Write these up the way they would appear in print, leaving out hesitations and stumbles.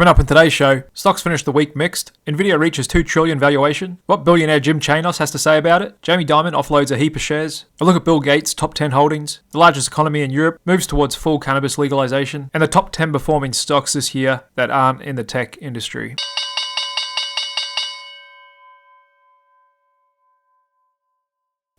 Coming up in today's show, stocks finish the week mixed, Nvidia reaches $2 trillion valuation, what billionaire Jim Chanos has to say about it, Jamie Dimon offloads a heap of shares, a look at Bill Gates' top 10 holdings, the largest economy in Europe moves towards full cannabis legalization, and the top 10 performing stocks this year that aren't in the tech industry.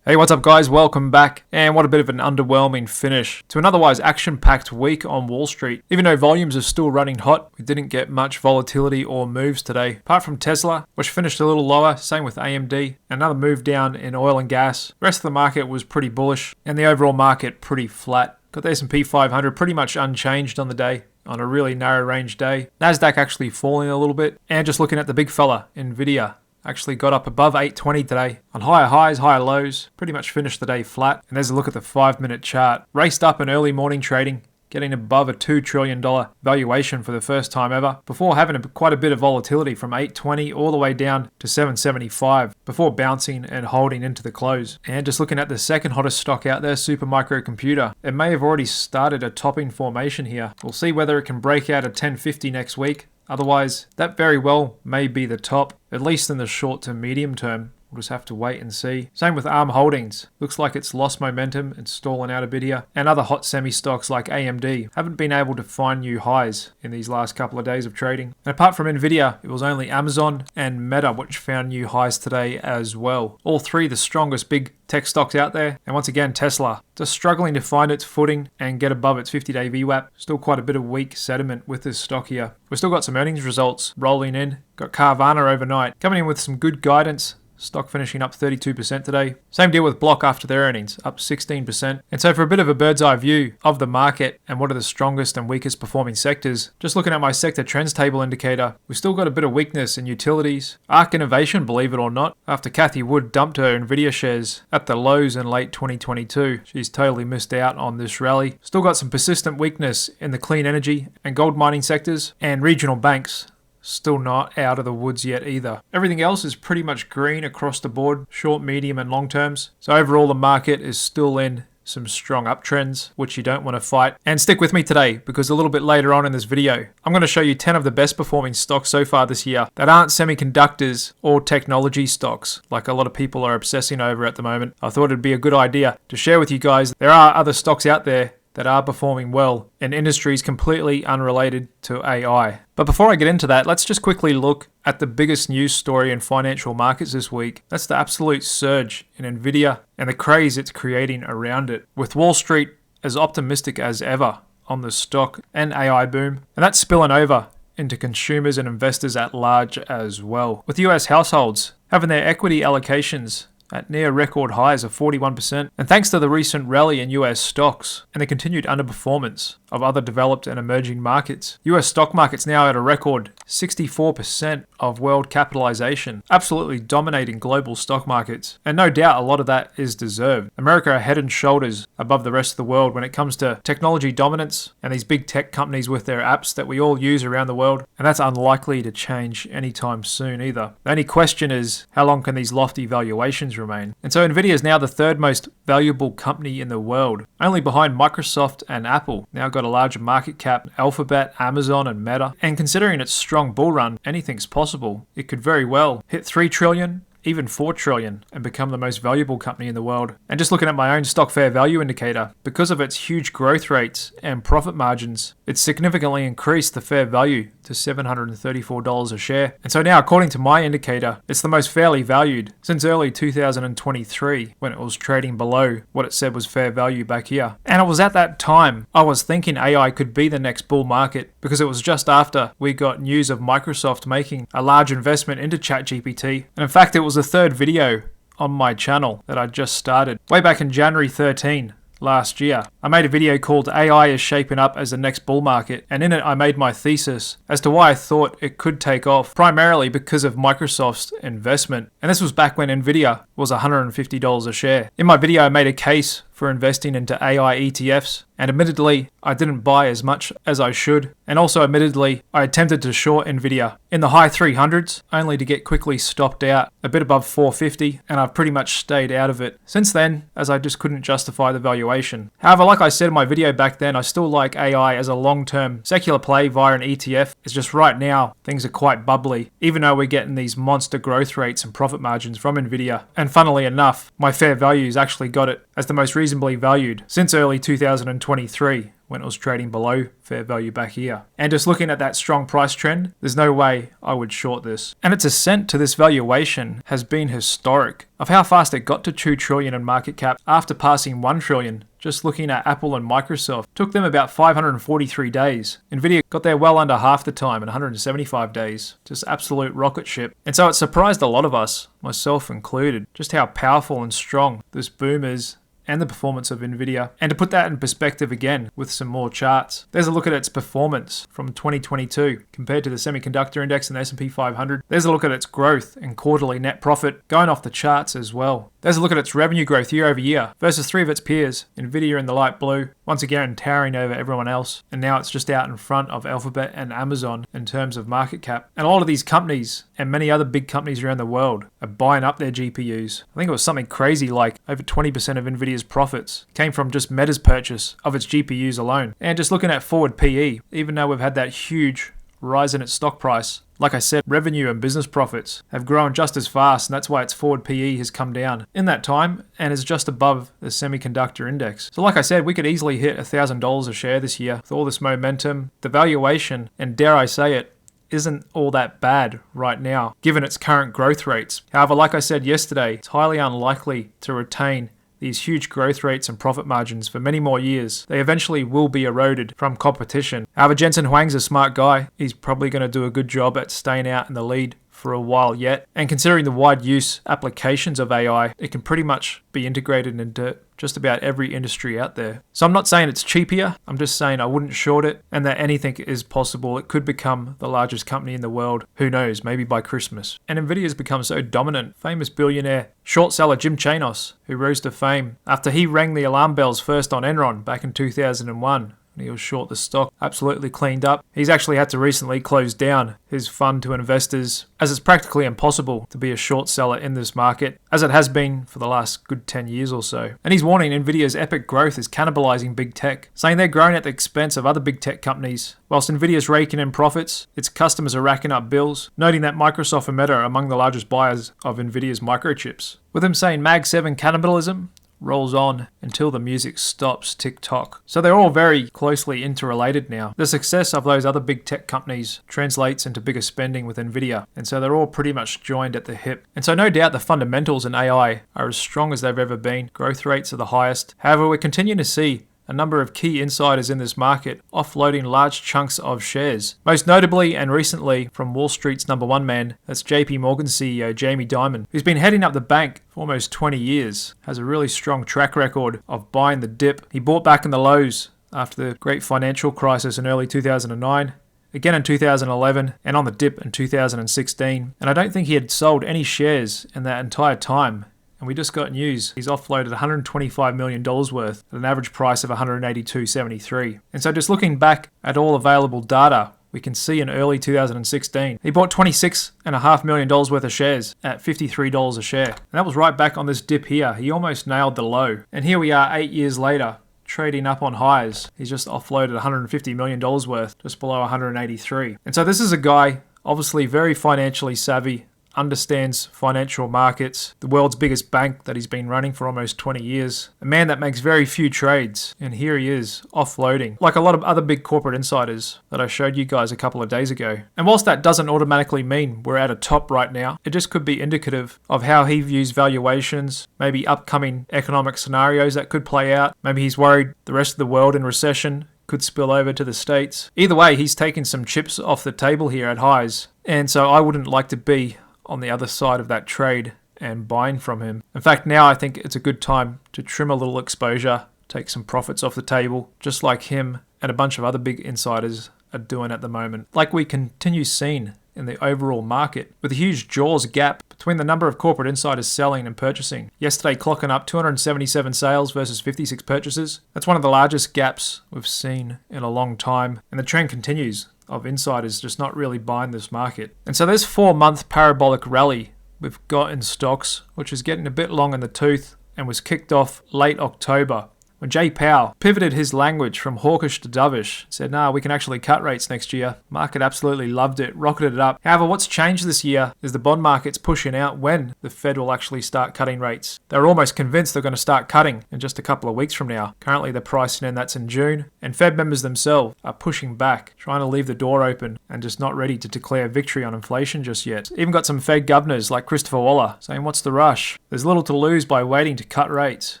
Hey, what's up guys? Welcome back. And what a bit of an underwhelming finish to an otherwise action-packed week on Wall Street. Even though volumes are still running hot, we didn't get much volatility or moves today. Apart from Tesla, which finished a little lower, same with AMD, another move down in oil and gas. The rest of the market was pretty bullish and the overall market pretty flat. Got the S&P 500 pretty much unchanged on the day, on a really narrow range day. Nasdaq actually falling a little bit. And just looking at the big fella, Nvidia, actually got up above 820 today on higher highs, higher lows, pretty much finished the day flat. And there's a look at the 5-minute chart. Raced up in early morning trading, getting above a $2 trillion valuation for the first time ever, before having quite a bit of volatility from 820 all the way down to 775, before bouncing and holding into the close. And just looking at the second hottest stock out there, Supermicro Computer, it may have already started a topping formation here. We'll see whether it can break out of 1050 next week. Otherwise, that very well may be the top, at least in the short to medium term. We'll just have to wait and see. Same with ARM Holdings. Looks like it's lost momentum. It's stalling out a bit here. And other hot semi stocks like AMD haven't been able to find new highs in these last couple of days of trading. And apart from Nvidia, it was only Amazon and Meta which found new highs today as well. All three the strongest big tech stocks out there. And once again, Tesla just struggling to find its footing and get above its 50-day VWAP. Still quite a bit of weak sentiment with this stock here. We've still got some earnings results rolling in. Got Carvana overnight coming in with some good guidance. Stock finishing up 32% today. Same deal with Block after their earnings, up 16%. And so for a bit of a bird's eye view of the market and what are the strongest and weakest performing sectors, just looking at my sector trends table indicator, we've still got a bit of weakness in utilities. ARC Innovation, believe it or not, after Cathie Wood dumped her Nvidia shares at the lows in late 2022. She's totally missed out on this rally. Still got some persistent weakness in the clean energy and gold mining sectors, and regional banks still not out of the woods yet either. Everything else is pretty much green across the board, short, medium and long terms. So overall the market is still in some strong uptrends, which you don't want to fight. And stick with me today, because a little bit later on in this video, I'm going to show you 10 of the best performing stocks so far this year that aren't semiconductors or technology stocks, like a lot of people are obsessing over at the moment. I thought it'd be a good idea to share with you guys. There are other stocks out there that are performing well in industries completely unrelated to AI. But before I get into that, let's just quickly look at the biggest news story in financial markets this week. That's the absolute surge in Nvidia and the craze it's creating around it, with Wall Street as optimistic as ever on the stock and AI boom. And that's spilling over into consumers and investors at large as well, with US households having their equity allocations at near record highs of 41%, and thanks to the recent rally in US stocks and the continued underperformance of other developed and emerging markets, US stock market's now at a record 64% of world capitalization, absolutely dominating global stock markets. And no doubt a lot of that is deserved. America are head and shoulders above the rest of the world when it comes to technology dominance and these big tech companies with their apps that we all use around the world, and that's unlikely to change anytime soon either. The only question is, how long can these lofty valuations remain? And so Nvidia is now the third most valuable company in the world, only behind Microsoft and Apple. Now got a larger market cap, Alphabet, Amazon and Meta. And considering its strong bull run, anything's possible. It could very well hit 3 trillion, even 4 trillion, and become the most valuable company in the world. And just looking at my own stock fair value indicator, because of its huge growth rates and profit margins, it's significantly increased the fair value to $734 a share. And so now, according to my indicator, it's the most fairly valued since early 2023, when it was trading below what it said was fair value back here. And it was at that time I was thinking AI could be the next bull market, because it was just after we got news of Microsoft making a large investment into ChatGPT. And in fact, it was the third video on my channel that I just started way back in January 13 last year. I made a video called AI is shaping up as the next bull market, and in it I made my thesis as to why I thought it could take off, primarily because of Microsoft's investment. And this was back when Nvidia was $150 a share. In my video, I made a case for investing into AI ETFs, and admittedly, I didn't buy as much as I should, and also admittedly, I attempted to short Nvidia in the high 300s, only to get quickly stopped out a bit above 450, and I've pretty much stayed out of it since then, as I just couldn't justify the valuation. However, like I said in my video back then, I still like AI as a long-term secular play via an ETF. It's just right now, things are quite bubbly, even though we're getting these monster growth rates and profit margins from Nvidia. And funnily enough, my fair value's actually got it as the most reasonably valued since early 2023, when it was trading below fair value back here. And just looking at that strong price trend, there's no way I would short this. And its ascent to this valuation has been historic, of how fast it got to 2 trillion in market cap after passing 1 trillion. Just looking at Apple and Microsoft, took them about 543 days. Nvidia got there well under half the time in 175 days. Just absolute rocket ship. And so it surprised a lot of us, myself included, just how powerful and strong this boom is and the performance of Nvidia. And to put that in perspective again with some more charts, there's a look at its performance from 2022 compared to the semiconductor index and the S&P 500. There's a look at its growth and quarterly net profit going off the charts as well. There's a look at its revenue growth year over year versus 3 of its peers, Nvidia in the light blue, once again towering over everyone else, and now it's just out in front of Alphabet and Amazon in terms of market cap. And a lot of these companies and many other big companies around the world are buying up their GPUs. I think it was something crazy like over 20% of Nvidia's profits came from just Meta's purchase of its GPUs alone. And just looking at forward PE, even though we've had that huge rise in its stock price, like I said, revenue and business profits have grown just as fast, and that's why its forward PE has come down in that time and is just above the semiconductor index. So like I said, we could easily hit $1,000 a share this year with all this momentum. The valuation, and dare I say it, isn't all that bad right now, given its current growth rates. However, like I said yesterday, it's highly unlikely to retain these huge growth rates and profit margins for many more years. They eventually will be eroded from competition. However, Jensen Huang's a smart guy. He's probably going to do a good job at staying out in the lead for a while yet. And considering the wide use applications of AI, it can pretty much be integrated into just about every industry out there. So I'm not saying it's cheap here. I'm just saying I wouldn't short it, and that anything is possible. It could become the largest company in the world. Who knows, maybe by Christmas. And Nvidia's become so dominant. Famous billionaire short seller Jim Chanos, who rose to fame after he rang the alarm bells first on Enron back in 2001. He was short the stock, absolutely cleaned up. He's actually had to recently close down his fund to investors, as it's practically impossible to be a short seller in this market, as it has been for the last good 10 years or so. And he's warning Nvidia's epic growth is cannibalizing big tech, saying they're growing at the expense of other big tech companies. Whilst Nvidia's raking in profits, its customers are racking up bills, noting that Microsoft and Meta are among the largest buyers of Nvidia's microchips. With him saying Mag 7 cannibalism rolls on until the music stops, tick-tock. So they're all very closely interrelated now. The success of those other big tech companies translates into bigger spending with Nvidia, and so they're all pretty much joined at the hip. And so no doubt the fundamentals in AI are as strong as they've ever been. Growth rates are the highest. However, we're continuing to see a number of key insiders in this market offloading large chunks of shares. Most notably and recently from Wall Street's number one man, that's JP Morgan CEO Jamie Dimon, who's been heading up the bank for almost 20 years, has a really strong track record of buying the dip. He bought back in the lows after the great financial crisis in early 2009. Again in 2011, and on the dip in 2016. And I don't think he had sold any shares in that entire time. And we just got news. He's offloaded $125 million worth at an average price of $182.73. And so just looking back at all available data, we can see in early 2016, he bought $26.5 million worth of shares at $53 a share. And that was right back on this dip here. He almost nailed the low. And here we are 8 years later, trading up on highs. He's just offloaded $150 million worth, just below 183. And so this is a guy, obviously very financially savvy, understands financial markets, the world's biggest bank that he's been running for almost 20 years, a man that makes very few trades, and here he is offloading, like a lot of other big corporate insiders that I showed you guys a couple of days ago. And whilst that doesn't automatically mean we're at a top right now, it just could be indicative of how he views valuations, maybe upcoming economic scenarios that could play out. Maybe he's worried the rest of the world in recession could spill over to the States. Either way, he's taking some chips off the table here at highs, and so I wouldn't like to be on the other side of that trade and buying from him. In fact, now I think it's a good time to trim a little exposure, take some profits off the table, just like him and a bunch of other big insiders are doing at the moment. Like we continue seeing in the overall market, with a huge jaws gap between the number of corporate insiders selling and purchasing. Yesterday clocking up 277 sales versus 56 purchases. That's one of the largest gaps we've seen in a long time, and the trend continues of insiders just not really buying this market. And so this 4-month parabolic rally we've got in stocks, which is getting a bit long in the tooth and was kicked off late October when Jay Powell pivoted his language from hawkish to dovish, said, nah, we can actually cut rates next year. Market absolutely loved it, rocketed it up. However, what's changed this year is the bond market's pushing out when the Fed will actually start cutting rates. They're almost convinced they're going to start cutting in just a couple of weeks from now. Currently, they're pricing in that's in June, and Fed members themselves are pushing back, trying to leave the door open and just not ready to declare victory on inflation just yet. Even got some Fed governors like Christopher Waller saying, what's the rush? There's little to lose by waiting to cut rates.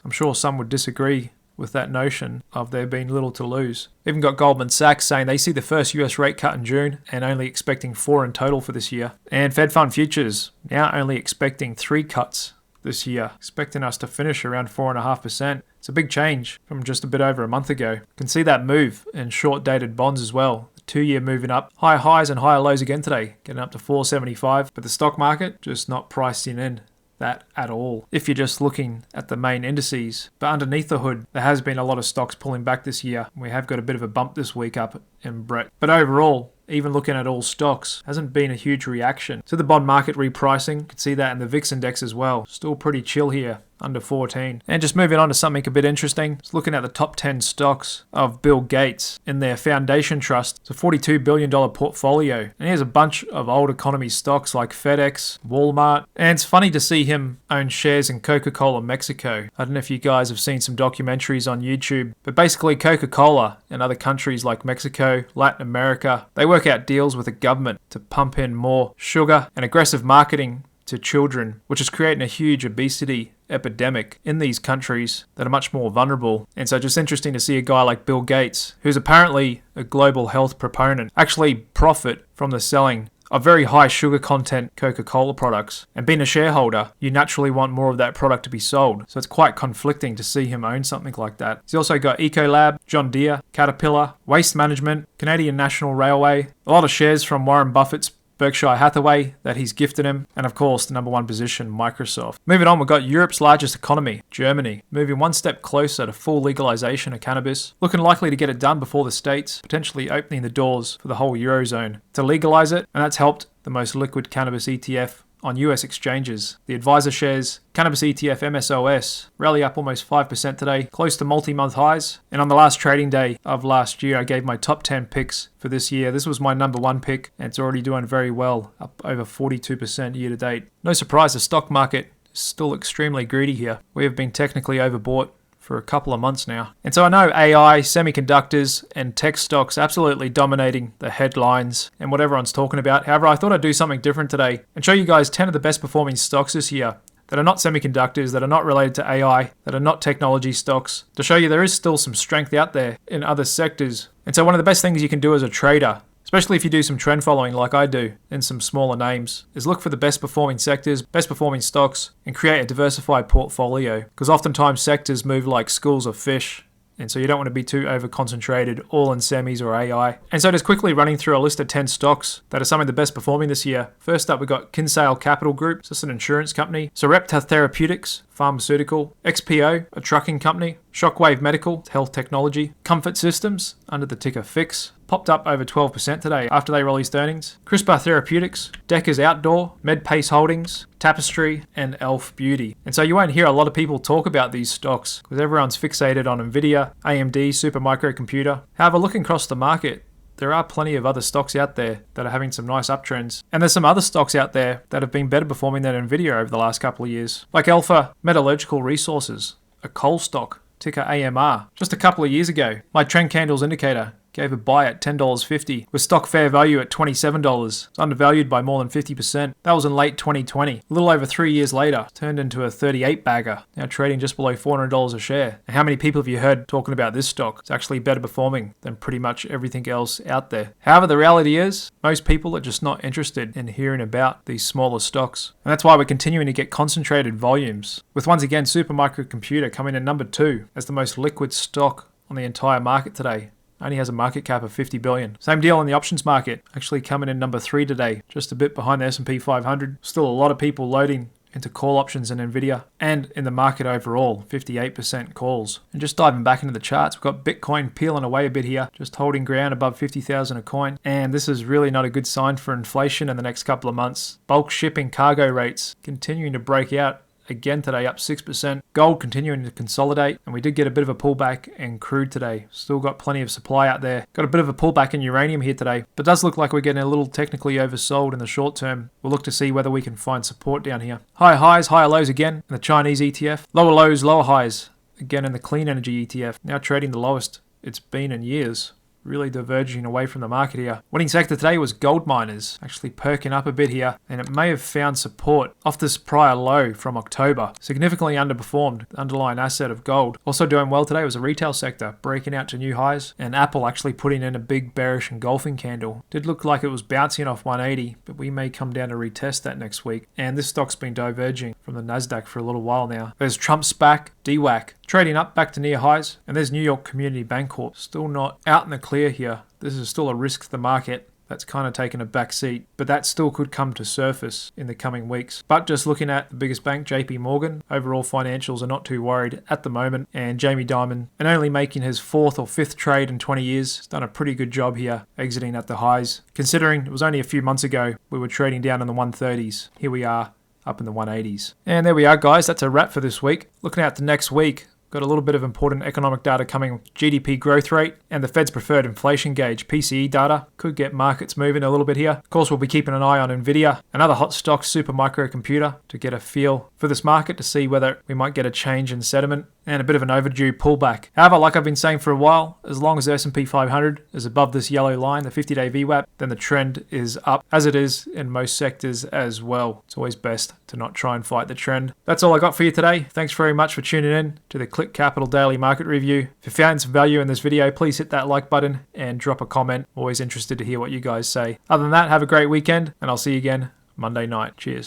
I'm sure some would disagree with that notion of there being little to lose. Even got Goldman Sachs saying they see the first US rate cut in June and only expecting 4 in total for this year. And Fed Fund Futures now only expecting 3 cuts this year, expecting us to finish around 4.5%. It's a big change from just a bit over a month ago. You can see that move in short-dated bonds as well. The 2-year moving up, higher highs and higher lows again today, getting up to 475, but the stock market just not pricing in that at all if you're just looking at the main indices. But underneath the hood, there has been a lot of stocks pulling back this year. We have got a bit of a bump this week up in Brett. But overall, even looking at all stocks, hasn't been a huge reaction to the bond market repricing. You can see that in the VIX index as well. Still pretty chill here, under 14. And just moving on to something a bit interesting, just looking at the top 10 stocks of Bill Gates in their foundation trust. It's a $42 billion portfolio. And here's a bunch of old economy stocks like FedEx, Walmart. And it's funny to see him own shares in Coca-Cola Mexico. I don't know if you guys have seen some documentaries on YouTube, but basically Coca-Cola in other countries like Mexico, Latin America, they work out deals with the government to pump in more sugar and aggressive marketing to children, which is creating a huge obesity epidemic in these countries that are much more vulnerable. And so just interesting to see a guy like Bill Gates, who's apparently a global health proponent, actually profit from the selling of very high sugar content Coca-Cola products. And being a shareholder, you naturally want more of that product to be sold. So it's quite conflicting to see him own something like that. He's also got Ecolab, John Deere, Caterpillar, Waste Management, Canadian National Railway, a lot of shares from Warren Buffett's Berkshire Hathaway that he's gifted him, and of course the number 1 position, Microsoft. Moving on, we've got Europe's largest economy, Germany, moving one step closer to full legalization of cannabis, looking likely to get it done before the States, potentially opening the doors for the whole Eurozone to legalize it, and that's helped the most liquid cannabis ETF on US exchanges. The advisor shares, cannabis ETF MSOS, rally up almost 5% today, close to multi-month highs. And on the last trading day of last year, I gave my top 10 picks for this year. This was my number 1 pick, and it's already doing very well, up over 42% year to date. No surprise, the stock market is still extremely greedy here. We have been technically overbought for a couple of months now. And so I know AI, semiconductors, and tech stocks absolutely dominating the headlines and what everyone's talking about. However, I thought I'd do something different today and show you guys 10 of the best performing stocks this year that are not semiconductors, that are not related to AI, that are not technology stocks, to show you there is still some strength out there in other sectors. And so one of the best things you can do as a trader, especially if you do some trend following like I do in some smaller names, is look for the best performing sectors, best performing stocks, and create a diversified portfolio. Because oftentimes sectors move like schools of fish, and so you don't want to be too over-concentrated all in semis or AI. And so just quickly running through a list of 10 stocks that are some of the best performing this year. First up, we've got Kinsale Capital Group, it's just an insurance company. Sarepta Therapeutics, pharmaceutical. XPO, a trucking company. Shockwave Medical, health technology. Comfort Systems, under the ticker FIX, popped up over 12% today after they released earnings. CRISPR Therapeutics, Deckers Outdoor, MedPace Holdings, Tapestry, and Elf Beauty. And so you won't hear a lot of people talk about these stocks because everyone's fixated on Nvidia, AMD, Supermicro Computer. However, looking across the market, there are plenty of other stocks out there that are having some nice uptrends. And there's some other stocks out there that have been better performing than Nvidia over the last couple of years. Like Alpha Metallurgical Resources, a coal stock, ticker AMR. Just a couple of years ago, my trend candles indicator gave a buy at $10.50 with stock fair value at $27. It's undervalued by more than 50%. That was in late 2020. A little over 3 years later, turned into a 38 bagger, now trading just below $400 a share. And how many people have you heard talking about this stock? It's actually better performing than pretty much everything else out there. However, the reality is, most people are just not interested in hearing about these smaller stocks. And that's why we're continuing to get concentrated volumes, with once again Supermicro Computer coming in number 2 as the most liquid stock on the entire market today. only has a market cap of 50 billion. Same deal on the options market, actually coming in number 3 today, just a bit behind the S&P 500. Still a lot of people loading into call options in Nvidia, and in the market overall, 58% calls. And just diving back into the charts, we've got Bitcoin peeling away a bit here, just holding ground above 50,000 a coin. And this is really not a good sign for inflation in the next couple of months. Bulk shipping cargo rates continuing to break out again today, up 6%. Gold continuing to consolidate, and we did get a bit of a pullback in crude today. Still got plenty of supply out there. Got a bit of a pullback in uranium here today, but does look like we're getting a little technically oversold in the short term. We'll look to see whether we can find support down here. Higher highs, higher lows again in the Chinese ETF. Lower lows, lower highs again in the clean energy ETF. Now trading the lowest it's been in years. Really diverging away from the market here. Winning sector today was gold miners, actually perking up a bit here, and it may have found support off this prior low from October. Significantly underperformed the underlying asset of gold. Also doing well today was the retail sector, breaking out to new highs, and Apple actually putting in a big bearish engulfing candle. Did look like it was bouncing off 180, but we may come down to retest that next week. And this stock's been diverging from the Nasdaq for a little while now. There's Trump's SPAC, DWAC, trading up back to near highs, and there's New York Community Bank Corp, still not out in the clear here. This is still a risk to the market. That's kind of taken a back seat, but that still could come to surface in the coming weeks. But just looking at the biggest bank, JP Morgan, overall financials are not too worried at the moment, and Jamie Dimon, and only making his 4th or 5th trade in 20 years, has done a pretty good job here, exiting at the highs. Considering it was only a few months ago, we were trading down in the 130s. Here we are, up in the 180s. And there we are, guys. That's a wrap for this week. Looking out to next week, got a little bit of important economic data coming. GDP growth rate and the Fed's preferred inflation gauge, PCE data, could get markets moving a little bit here. Of course, we'll be keeping an eye on Nvidia, another hot stock supermicro computer, to get a feel for this market, to see whether we might get a change in sentiment and a bit of an overdue pullback. However, like I've been saying for a while, as long as the S&P 500 is above this yellow line, the 50-day VWAP, then the trend is up, as it is in most sectors as well. It's always best to not try and fight the trend. That's all I got for you today. Thanks very much for tuning in to the Click Capital Daily Market Review. If you found some value in this video, please hit that like button and drop a comment. Always interested to hear what you guys say. Other than that, have a great weekend, and I'll see you again Monday night. Cheers.